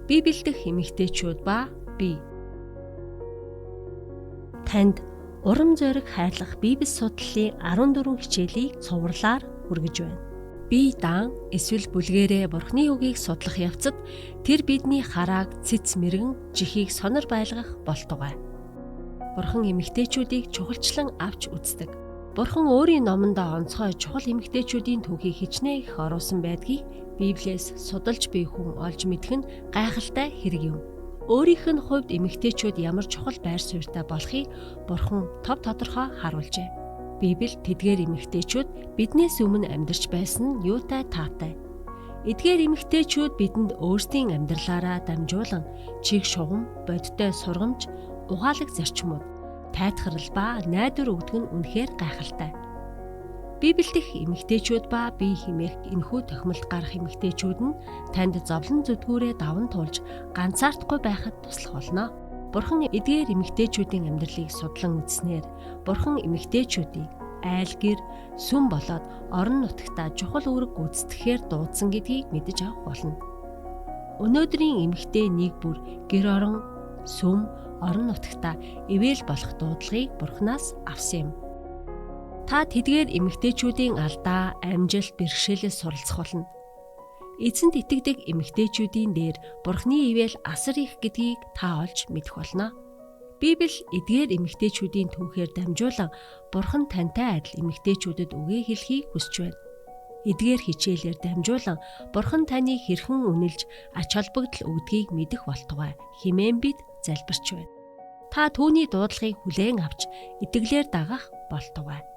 Библи дэх эмэгтэйчүүд ба би. Танд урам зориг хайрлах Библи судлалын 14 хичээлийг цувралаар хүргэж байна. Би дан эсвэл бүлгэрээ Бурхны үгийг судлах явцад тэр бидний харааг цэц мэргэн жихийг сонор байлгах болтугай. Бурхан эмэгтэйчүүдийг чухалчлан авч үздэг. Бурхан өөрийн номонд онцгой чухал эмэгтэйчүүдийн түүхийг хичнээн их оруулсан байдгийг Библиэс судалж буй хүн олж мэдэх нь гайхалтай хэрэг юм. Өөрийнх нь хувьд эмэгтэйчүүд ямар чухал байр суурьтай болохыг Бурхан тов тодорхой харуулжээ. Библи тэдгээр эмэгтэйчүүд биднээс өмнө амьдарч байсан нь юутай таатай. Эдгээр эмэгтэйчүүд бидэнд өөрсдийн амьдралаараа дамжуулан чих шугам, бодиттой сургамж, ухаалаг зарчмууд, тайтгарл ба найдвар өгдөг нь үнэхээр гайхалтай. Библи дэх эмэгтэйчүүд ба би хэмээх энэхүү тохимолд гарах эмэгтэйчүүд нь танд зовлон зүдгүүрээ даван туулж ганцаардахгүй байхад туслах болно. Бурхан эдгээр эмэгтэйчүүдийн амьдралыг судлан үзснээр Бурхан эмэгтэйчүүдийг айл гэр, сүм болоод орон нутагтаа чухал үүрэг гүйцэтгэхээр дуудсан гэдгийг мэдэж авах болно. Өнөөдрийн эмэгтэй нэг бүр гэр орон, сүм, орон нутагтаа ивэл болох дуудлагыг Бурханаас авсан юм. Та тэдгээр эмэгтэйчүүдийн алдаа, амжилт, бэрхшээлээс суралцах болно. Эзэнд итгэдэг эмэгтэйчүүдийн дээр Бурхны ивэл асар их гэдгийг та олж мэдэх болно. Библи эдгээр эмэгтэйчүүдийн түүхээр дамжуулан Бурхан тантай адил эмэгтэйчүүдэд үгээ хэлхийг хүсэж байна. Эдгээр хичээлээр дамжуулан Бурхан таныг хэрхэн үнэлж ач холбогдол өгдгийг мэдэх болтугай хэмээн бид залбирч байна. Та түүний дуудлагыг хүлээн авч итгэлээр дагах болтугай.